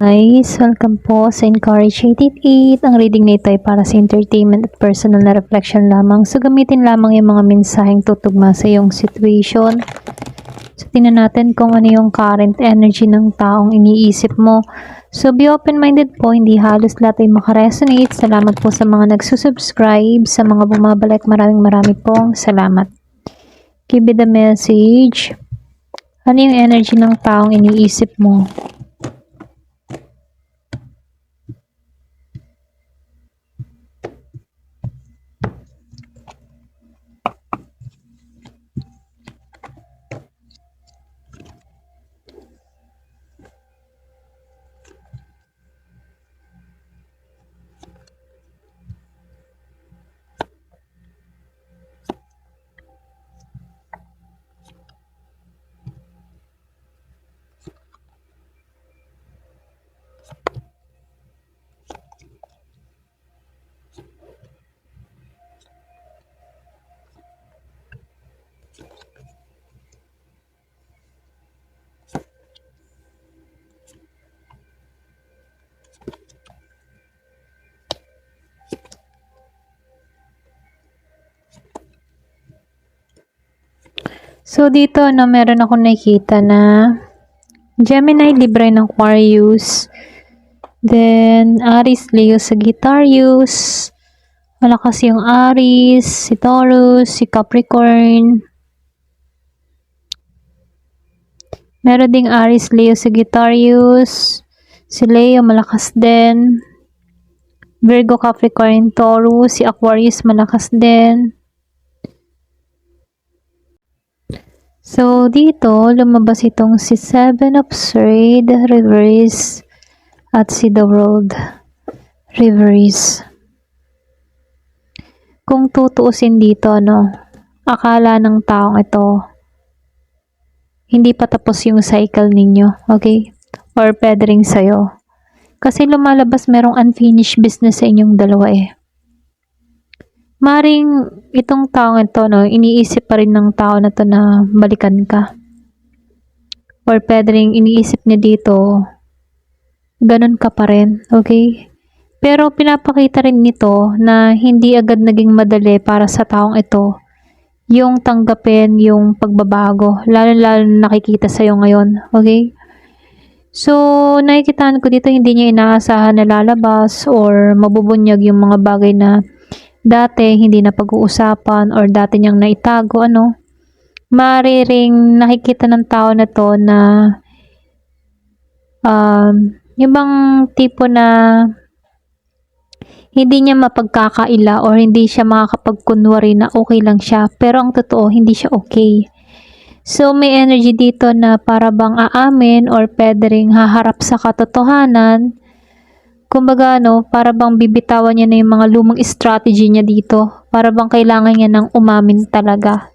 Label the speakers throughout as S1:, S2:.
S1: Guys, welcome po sa Encourage 888. Ang reading nito ay para sa entertainment at personal na reflection lamang. So, gamitin lamang yung mga mensaheng tutugma sa iyong situation. So, tingnan natin kung ano yung current energy ng taong iniisip mo. So, be open-minded po. Hindi halos lahat ay makaresonate. Salamat po sa mga nagsusubscribe, sa mga bumabalik. Maraming pong salamat. Give me the message. Ano yung energy ng taong iniisip mo? So, dito, meron akong nakikita na Gemini, Libra ng Aquarius. Then, Aries, Leo, Sagittarius. Malakas yung Aries, si Taurus, si Capricorn. Meron ding Aries, Leo, Sagittarius. Si Leo, malakas din. Virgo, Capricorn, Taurus. Si Aquarius, malakas din. So, dito, lumabas itong si Seven of Swords, Reverse, at si The World, Reverse. Kung tutuusin dito, akala ng taong ito, hindi pa tapos yung cycle ninyo, okay? Or pwede rin sa'yo. Kasi lumalabas merong unfinished business sa inyong dalawa Maring itong taong ito, iniisip pa rin ng tao na to na balikan ka. Or pwede rin iniisip niya dito, ganun ka pa rin, okay? Pero pinapakita rin nito na hindi agad naging madali para sa taong ito yung tanggapin yung pagbabago. Lalo nakikita sa'yo ngayon, okay? So, nakikitaan ko dito hindi niya inaasahan na lalabas or mabubunyag yung mga bagay na dati hindi na pag-uusapan or dati niyang naitago, Maaaring nakikita ng tao na to na yung bang tipo na hindi niya mapagkakaila or hindi siya makakapagkunwari na okay lang siya, pero ang totoo hindi siya okay. So, may energy dito na para bang aamin or pwede ring haharap sa katotohanan. Kumbaga, para bang bibitawan niya na yung mga lumang strategy niya dito. Para bang kailangan niya ng umamin talaga,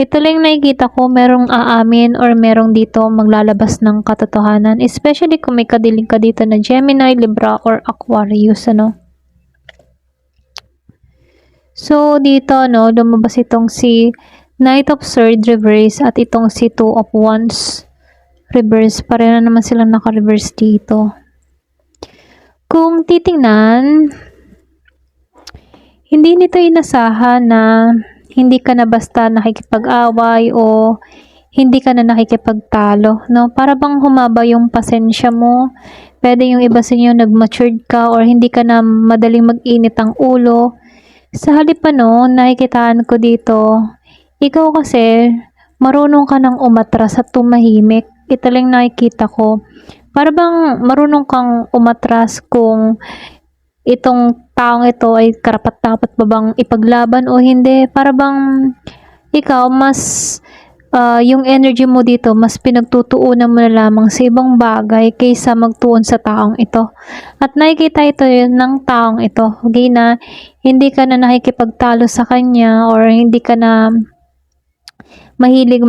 S1: Ito lang nakikita ko, merong aamin or merong dito maglalabas ng katotohanan. Especially kung may kadiling ka dito na Gemini, Libra, or Aquarius, So, dito, lumabas itong si Knight of Swords reverse at itong si Two of Wands reverse. Pareho na naman silang naka-reverse dito. Kung titingnan, hindi nito inasahan na hindi ka na basta nakikipag-away o hindi ka na nakikipagtalo, Para bang humaba yung pasensya mo. Pwede yung iba sa inyo nag-matured ka or hindi ka na madaling mag-init ang ulo. Sa halip nakikitaan ko dito, ikaw kasi marunong ka nang umatras at tumahimik. Ito lang nakikita ko. Para bang marunong kang umatras kung itong taong ito ay karapat-dapat ba bang ipaglaban o hindi. Para bang ikaw mas yung energy mo dito mas pinagtutuunan mo na lamang sa ibang bagay kaysa magtuon sa taong ito. At nakikita ito ng taong ito. Okay na hindi ka na nakikipagtalo sa kanya or hindi ka na mahilig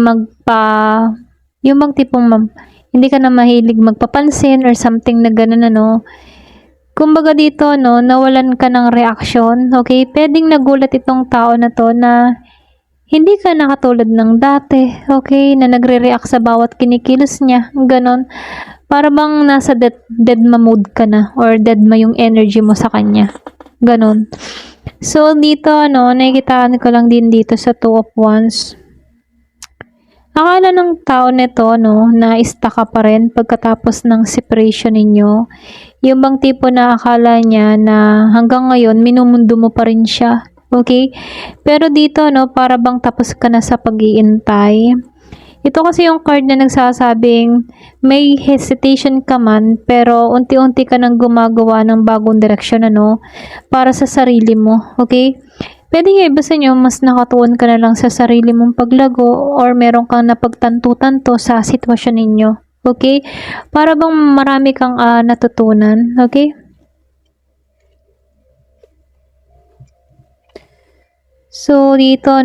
S1: yung bang tipong hindi ka na mahilig magpapansin or something na gano'n, Kumbaga dito, nawalan ka ng reaksyon, okay? Pwedeng nagulat itong tao na to na hindi ka nakatulad ng dati, okay? Na nagre-react sa bawat kinikilos niya, ganon. para bang nasa deadma mode ka na or deadma yung energy mo sa kanya. Ganon. So, dito, nakikitaan ko lang din dito sa Two of Wands. Akala ng tao nito, na stuck ka pa rin pagkatapos ng separation ninyo. Yung bang tipo na akala niya na hanggang ngayon, minumundo mo pa rin siya. Okay? Pero dito, para bang tapos ka na sa pag-iintay. Ito kasi yung card na nagsasabing may hesitation ka man, pero unti-unti ka nang gumagawa ng bagong direksyon, para sa sarili mo. Okay? Pwede nga iba sa inyo, mas nakatuon ka na lang sa sarili mong paglago or meron kang napagtanto-tanto sa sitwasyon ninyo. Okay? Para bang marami kang natutunan. Okay? So, dito,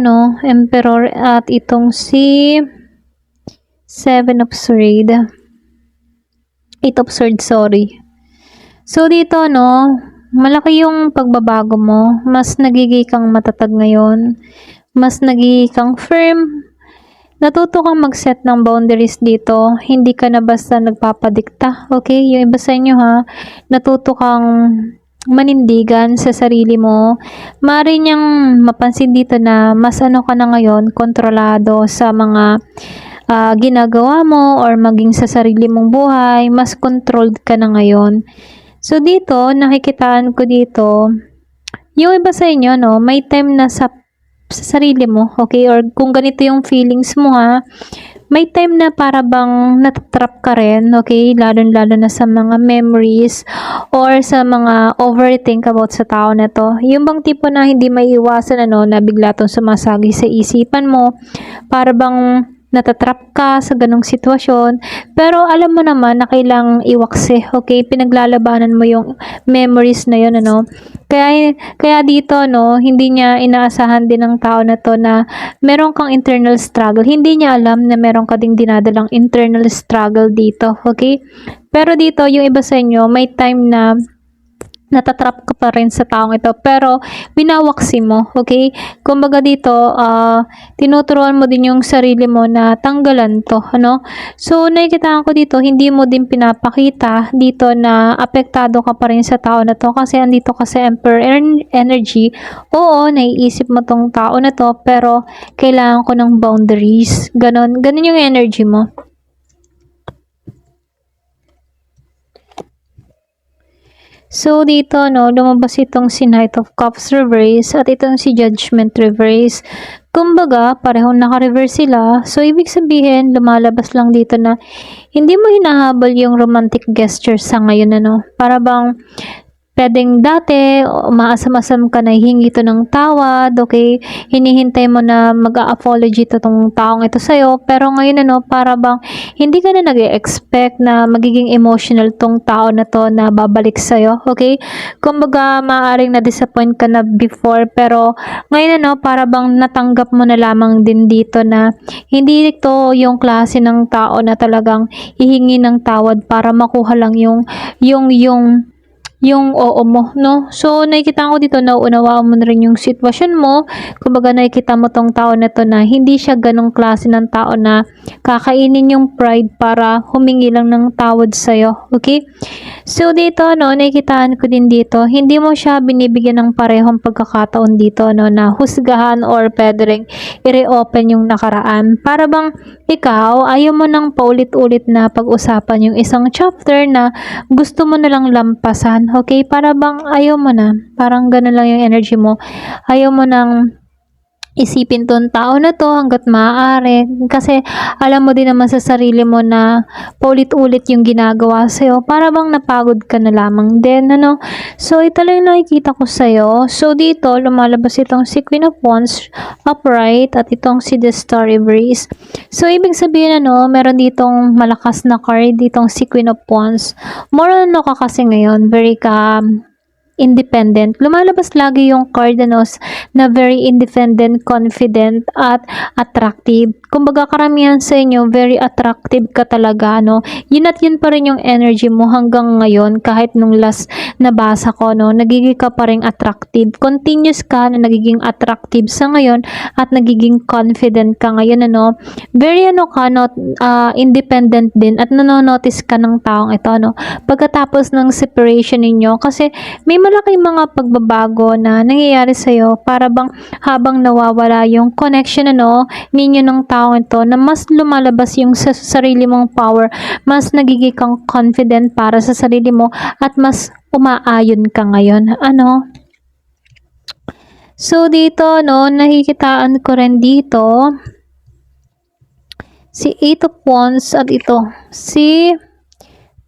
S1: Emperor at itong si Seven of Swords. Eight of Swords, sorry. So, dito, malaki yung pagbabago mo. Mas nagiging kang matatag ngayon. Mas nagiging kang firm. Natuto kang mag-set ng boundaries dito. Hindi ka na basta nagpapadikta. Okay? Yung iba sa inyo natuto kang manindigan sa sarili mo. Maaari niyang mapansin dito na mas ka na ngayon, kontrolado sa mga ginagawa mo or maging sa sarili mong buhay. Mas controlled ka na ngayon. So, dito, nakikitaan ko dito, yung iba sa inyo, may time na sa sarili mo, okay? Or kung ganito yung feelings mo, may time na para bang natatrap ka rin, okay? Lalo-lalo na sa mga memories or sa mga overthink about sa tao na to. Yung bang tipo na hindi may iwasan, na bigla tong sumasagi sa isipan mo, para bang natatrap ka sa ganong sitwasyon, pero alam mo naman na kailangang iwakse, okay? Pinaglalabanan mo yung memories na yun, Kaya dito, hindi niya inaasahan din ng tao na to na meron kang internal struggle. Hindi niya alam na meron ka ding dinadalang internal struggle dito, okay? Pero dito, yung iba sa inyo, may time na natatrap ka pa rin sa taong ito, pero winawaksi mo, okay? Kumbaga dito, tinuturuan mo din yung sarili mo na tanggalan to, So, nakikita ko dito, hindi mo din pinapakita dito na apektado ka pa rin sa tao na to kasi andito ka sa Emperor energy. Oo, naiisip mo tong tao na to, pero kailangan ko ng boundaries. Ganon yung energy mo. So, dito, lumabas itong si Knight of Cups reverse at itong si Judgment reverse. Kumbaga, parehong naka-reverse sila. So, ibig sabihin, lumalabas lang dito na hindi mo hinahabol yung romantic gesture sa ngayon, Para bang pwedeng dati, umaasam-asam ka na hihingi to ng tawad, okay? Hinihintay mo na mag-a-apology to tong taong ito sa'yo, pero ngayon para bang hindi ka na nag-expect na magiging emotional tong tao na to na babalik sa'yo, okay? Kumbaga, maaaring na-disappoint ka na before, pero ngayon para bang natanggap mo na lamang din dito na hindi ito yung klase ng tao na talagang hihingi ng tawad para makuha lang yung oo mo, So, nakikita ko dito, nauunawaan mo na rin yung sitwasyon mo. Kumbaga, nakikita mo tong tao na to na hindi siya ganong klase ng tao na kakainin yung pride para humingi lang ng tawad sa'yo. Okay? So, dito, nakikitaan ko din dito, hindi mo siya binibigyan ng parehong pagkakataon dito, na husgahan or pwede ring i-reopen yung nakaraan. Para bang ikaw, ayaw mo nang paulit-ulit na pag-usapan yung isang chapter na gusto mo na lang lampasan. Okay? Para bang ayaw mo na. Parang ganun lang yung energy mo. Ayaw mo nang isipin tong tao na to hanggat maaari. Kasi alam mo din naman sa sarili mo na paulit-ulit yung ginagawa sa'yo. Para bang napagod ka na lamang din, So, ito lang yung nakikita ko sa'yo. So, dito, lumalabas itong si Queen of Wands upright at itong si The Star reverse. So, ibig sabihin, meron ditong malakas na card, ditong si Queen of Wands. More on ka kasi ngayon, very calm, independent. Lumalabas lagi yung card na very independent, confident, at attractive. Kumbaga karamihan sa inyo, very attractive ka talaga, no? Yun at yun pa rin yung energy mo hanggang ngayon, kahit nung last nabasa ko, no? Nagiging ka pa rin attractive. Continuous ka na nagiging attractive sa ngayon at nagiging confident ka ngayon, ano? Very ka, no? Independent din at nanonotice ka ng taong ito, no? Pagkatapos ng separation ninyo, kasi may malaking mga pagbabago na nangyayari sa'yo para bang habang nawawala yung connection ninyo ng taong ito, na mas lumalabas yung sa sarili mong power, mas nagiging kang confident para sa sarili mo at mas umaayon ka ngayon. So dito nakikitaan ko rin dito si 8 of Wands at ito si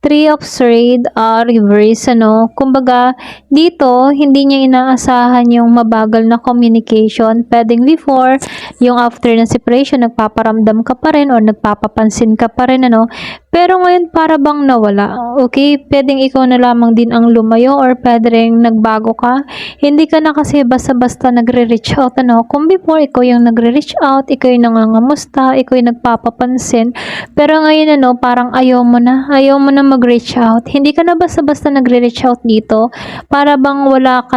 S1: 3 of Swords reverse, kumbaga dito hindi niya inaasahan yung mabagal na communication. Pwedeng before, yung after na separation nagpaparamdam ka pa rin or nagpapapansin ka pa rin, pero ngayon para bang nawala. Okay, pwedeng ikaw na lamang din ang lumayo or pwede rin nagbago ka. Hindi ka na kasi basta-basta nagre-reach out, kung before ikaw yung nagre-reach out, ikaw yung nangangamusta, ikaw yung nagpapapansin, pero ngayon parang ayaw mo na mag-reach out. Hindi ka na basta-basta nagre-reach out dito. Para bang wala ka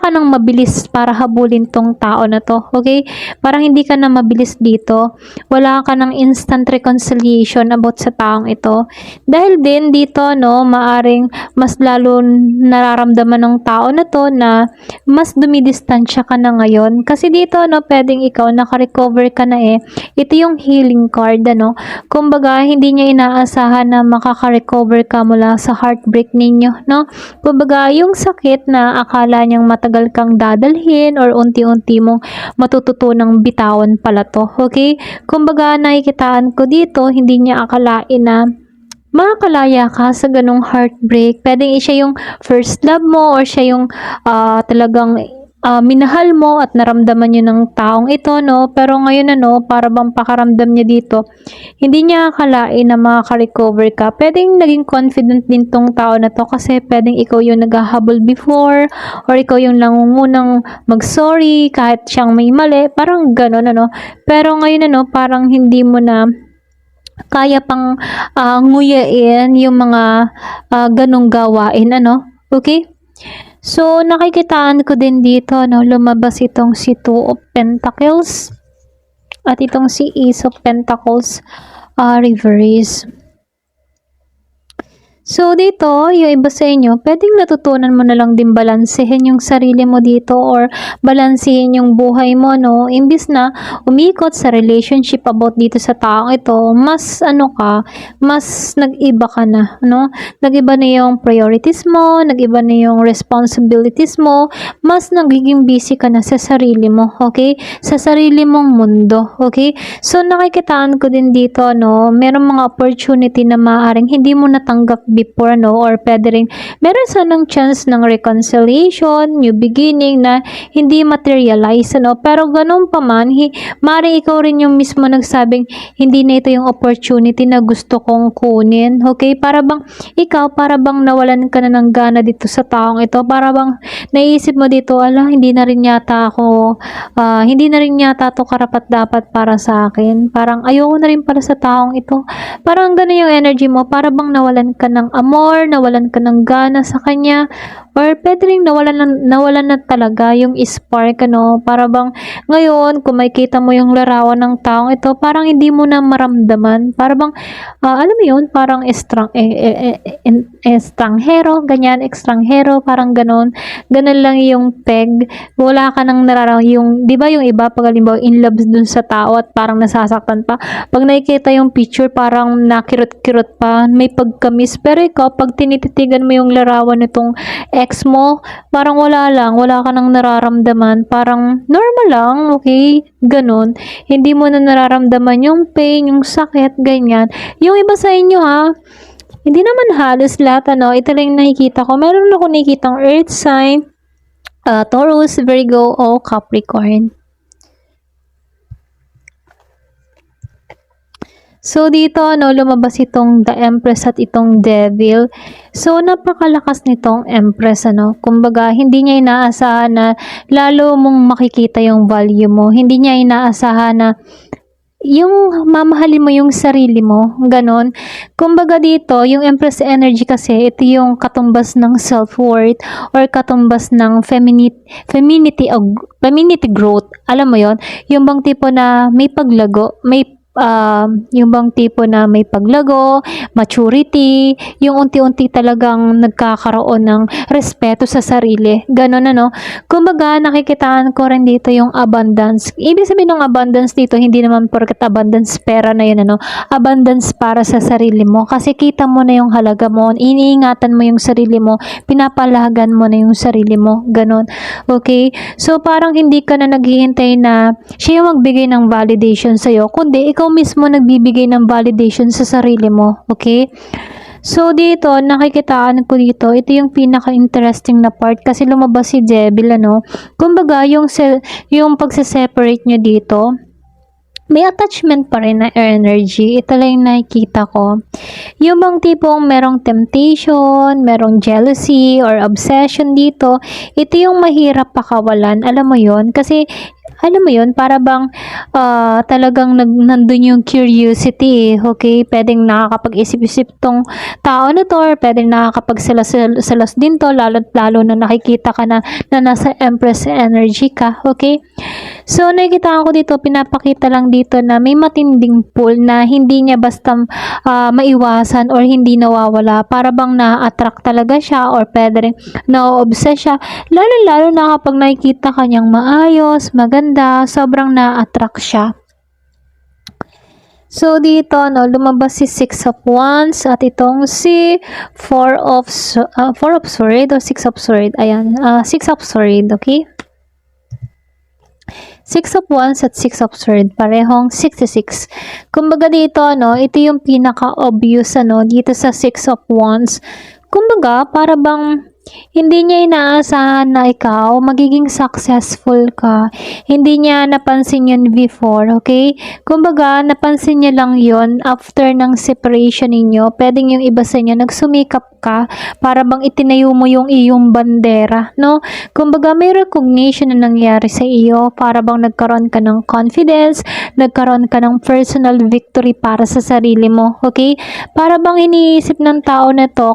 S1: nang mabilis para habulin tong tao na to. Okay? Parang hindi ka na mabilis dito. Wala ka ng instant reconciliation about sa taong ito. Dahil din dito, maaring mas lalo nararamdaman ng tao na to na mas dumidistansya ka na ngayon. Kasi dito, pwedeng ikaw naka-recover ka na Ito yung healing card, Kumbaga, hindi niya inaasahan na makaka-recover ka mula sa heartbreak ninyo, Kumbaga, yung sakit na akala niyang matagal kang dadalhin or unti-unti mong matututunang bitawan pala to, okay? Kumbaga, nakikitaan ko dito, hindi niya akalain na makakalaya ka sa ganong heartbreak. Pwedeng siya yung first love mo or siya yung talagang minahal mo at naramdaman niyo ng taong ito, pero ngayon para bang pakaramdam niya dito, hindi niya akalain na makaka-recover ka. Pwedeng naging confident din tong tao na to kasi pwedeng ikaw yung naghahabol before or ikaw yung nangungunang mag-sorry kahit siyang may mali, parang ganon, pero ngayon parang hindi mo na kaya pang nguyain yung mga ganong gawain, okay? So, nakikitaan ko din dito, lumabas itong si 2 of Pentacles at itong si Ace of Pentacles reverse. So, dito, yung iba sa inyo, pwedeng natutunan mo na lang din balansehin yung sarili mo dito or balansehin yung buhay mo, Imbis na umikot sa relationship about dito sa taong ito, mas mas nag-iba ka na, Nag-iba na yung priorities mo, nag-iba na yung responsibilities mo, mas nagiging busy ka na sa sarili mo, okay? Sa sarili mong mundo, okay? So, nakikitaan ko din dito, merong mga opportunity na maaaring hindi mo natanggap before, or pwede rin meron sanang chance ng reconciliation, new beginning na hindi materialize, pero ganun pa man, maaaring ikaw rin yung mismo nagsabing hindi na ito yung opportunity na gusto kong kunin, okay? Para bang nawalan ka na ng gana dito sa taong ito, para bang naisip mo dito, hindi na rin yata to karapat dapat para sa akin, parang ayoko na rin pala sa taong ito, parang ganun yung energy mo, para bang nawalan ka ng amor, nawalan ka ng gana sa kanya, or pwede rin nawalan na talaga yung spark, para bang ngayon, kung makikita mo yung larawan ng taong ito, parang hindi mo na maramdaman, para bang, alam mo yun, parang estranghero, ganyan, ekstranghero, parang ganun lang yung peg, wala ka nang di ba yung iba, pag halimbawa in love dun sa tao at parang nasasaktan pa, pag nakikita yung picture, parang nakirot-kirot pa, may pagkamis, pero ikaw, pag tinititigan mo yung larawan nitong ex mo, parang wala ka nang nararamdaman, parang normal lang, okay, ganun, hindi mo na nararamdaman yung pain, yung sakit, ganyan. Yung iba sa inyo hindi naman halos lahat, ito lang nakikita ko, meron ako nakikitang earth sign, Taurus, Virgo, o Capricorn. So, dito, no, lumabas itong The Empress at itong Devil. So, napakalakas nitong Empress, ano. Kumbaga, hindi niya inaasahan na lalo mong makikita yung value mo. Hindi niya inaasahan na yung mamahalin mo yung sarili mo, ganon. Kumbaga dito, yung Empress energy kasi, ito yung katumbas ng self-worth or katumbas ng femininity growth. Alam mo yon, yung bang tipo na may paglago, yung bang tipo na may paglago, maturity, yung unti-unti talagang nagkakaroon ng respeto sa sarili. Ganon, ano. Kumbaga, nakikitaan ko rin dito yung abundance. Ibig sabihin ng abundance dito, hindi naman porket abundance pera na yun, ano. Abundance para sa sarili mo. Kasi kita mo na yung halaga mo, iniingatan mo yung sarili mo, pinapalagan mo na yung sarili mo. Ganon. Okay? So, parang hindi ka na naghihintay na siya yung magbigay ng validation sa'yo, kundi ikaw mismo nagbibigay ng validation sa sarili mo. Okay? So, dito, nakikitaan ko dito, ito yung pinaka-interesting na part kasi lumabas si Devil, ano. Kumbaga, yung pagse-separate nyo dito, may attachment pa rin na energy. Ito lang yung nakikita ko. Yung bang tipong merong temptation, merong jealousy, or obsession dito, ito yung mahirap pakawalan. Alam mo yon. Kasi alam mo yun, para bang talagang nandun yung curiosity, okay? Pwedeng nakakapag-isip-isip tong tao na to, or pwedeng nakakapagsalas din to, lalo na nakikita ka na nasa Empress energy ka, okay? So, nakikita ko dito, pinapakita lang dito na may matinding pull na hindi niya basta maiwasan or hindi nawawala. Para bang na-attract talaga siya or pwede rin na-obsess siya. Lalo na kapag nakikita kanyang maayos, maganda, sobrang na-attract siya. So, dito, no, lumabas si 6 of Wands at itong si 4 of Swords o 6 of Swords. Ayan, 6 of Swords, okay? 6 of Wands at 6 of Swords, parehong 66. Kumbaga dito, no, ito yung pinaka-obvious, ano, dito sa 6 of Wands. Kumbaga, para bang hindi niya inaasahan na ikaw magiging successful ka. Hindi niya napansin yun before, okay? Kumbaga, napansin niya lang yun after ng separation ninyo. Pwedeng yung iba sa inyo, nagsumikap ka para bang itinayo mo yung iyong bandera, no? Kumbaga, may recognition na nangyari sa iyo para bang nagkaroon ka ng confidence, nagkaroon ka ng personal victory para sa sarili mo, okay? Para bang iniisip ng tao na to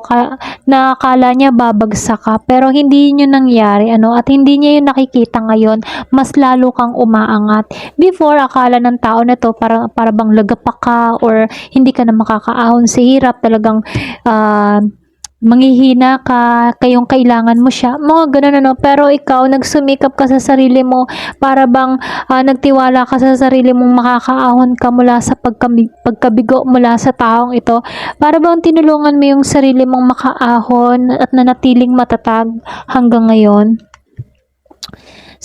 S1: na akala niya babagsak ka, pero hindi yun nangyari, ano, at hindi niya yun nakikita ngayon, mas lalo kang umaangat. Before, akala ng tao na to para bang lagapak ka or hindi ka na makakaahon sa hirap, talagang manghihina ka, kayong kailangan mo siya, mga ganun, ano. Pero ikaw, nagsumikap ka sa sarili mo, para bang nagtiwala ka sa sarili mong makakaahon ka mula sa pagkabigo mula sa taong ito, para bang tinulungan mo yung sarili mong makaahon at nanatiling matatag hanggang ngayon.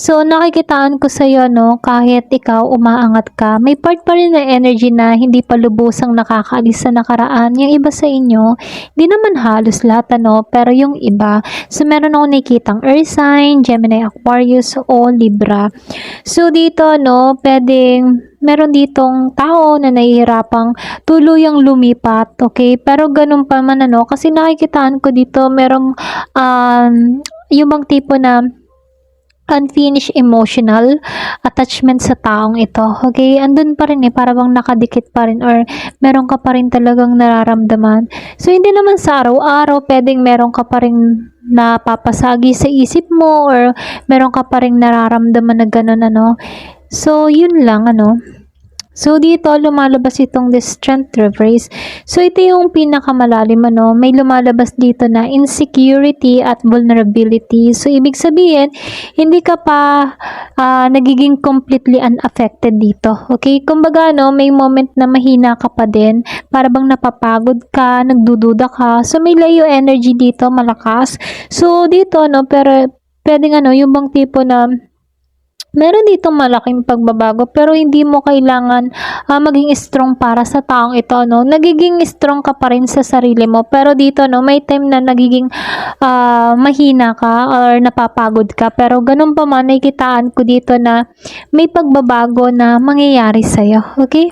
S1: So, nakikitaan ko sa iyo, no, kahit ikaw umaangat ka, may part pa rin na energy na hindi pa lubusang nakakaalis sa nakaraan. Yung iba sa inyo, di naman halos lahat, ano, pero yung iba. So, meron akong nakikitang Earth sign, Gemini, Aquarius, o Libra. So, dito, no, pwedeng meron ditong tao na nahihirapang tuluyang lumipat, okay? Pero ganun pa man, ano, kasi nakikitaan ko dito, merong yung bang tipo na unfinished emotional attachment sa taong ito. Okay? Andun pa rin para bang nakadikit pa rin or meron ka pa rin talagang nararamdaman. So, hindi naman sa araw-araw pwedeng meron ka pa rin napapasagi sa isip mo or meron ka pa rin nararamdaman na gano'n, ano. So, yun lang, ano. So, dito, lumalabas itong the strength reverse. So, ito yung pinakamalalim, ano. May lumalabas dito na insecurity at vulnerability. So, ibig sabihin, hindi ka pa nagiging completely unaffected dito. Okay? Kumbaga, no, may moment na mahina ka pa din. Para bang napapagod ka, nagdududa ka. So, may Leo energy dito, malakas. So, dito, no, pero pwedeng, ano, yung bang tipo na meron ditong malaking pagbabago pero hindi mo kailangan maging strong para sa taong ito, no. Nagiging strong ka pa rin sa sarili mo pero dito, no, may time na nagiging mahina ka or napapagod ka pero ganun pa man nakikitaan ko dito na may pagbabago na mangyayari sa'yo. Okay?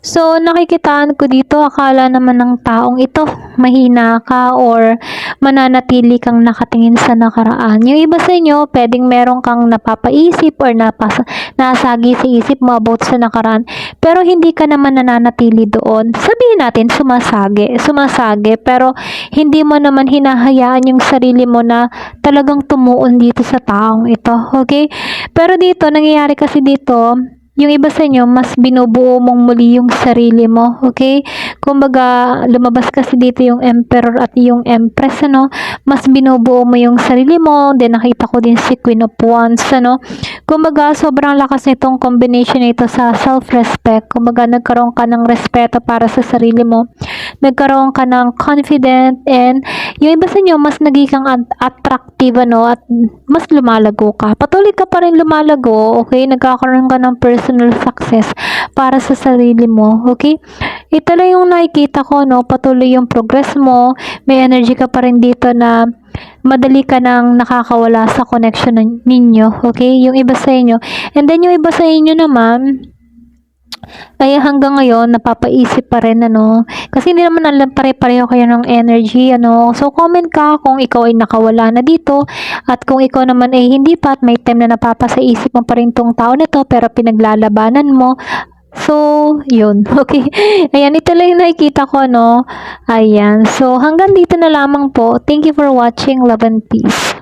S1: So, nakikitaan ko dito, akala naman ng taong ito, mahina ka or mananatili kang nakatingin sa nakaraan. Yung iba sa inyo, pwedeng meron kang napapaisip or nasagi sa isip mo about sa nakaraan, pero hindi ka naman nananatili doon. Sabihin natin, sumasagi, pero hindi mo naman hinahayaan yung sarili mo na talagang tumuon dito sa taong ito, okay? Pero dito, nangyayari kasi dito, yung iba sa inyo, mas binubuo mong muli yung sarili mo, okay? Kumbaga, lumabas kasi dito yung Emperor at yung Empress, ano? Mas binubuo mo yung sarili mo, then nakita ko din si Queen of Wands, ano? Kumbaga, sobrang lakas nitong combination nito sa self-respect. Kumbaga, nagkaroon ka ng respeto para sa sarili mo. Nagkaroon ka ng confident, and yung iba sa inyo, mas naging attractive, ano? At mas lumalago ka. Patuloy ka pa rin lumalago, okay? Nagkakaroon ka ng personal success para sa sarili mo, okay? Ito lang yung nakikita ko, no? Patuloy yung progress mo. May energy ka pa rin dito na madali ka nang nakakawala sa connection ninyo, okay? Yung iba sa inyo. And then yung iba sa inyo naman, kaya hanggang ngayon, napapaisip pa rin, ano, kasi hindi naman alam, pare-pareho kayo ng energy, ano, so comment ka kung ikaw ay nakawala na dito, at kung ikaw naman ay hindi pa, at may time na napapasa isip mo pa rin tong tao nito, pero pinaglalabanan mo, so, yun, okay, ayan, ito lang yung nakikita ko, no, ayan, so, hanggang dito na lamang po, thank you for watching, love and peace.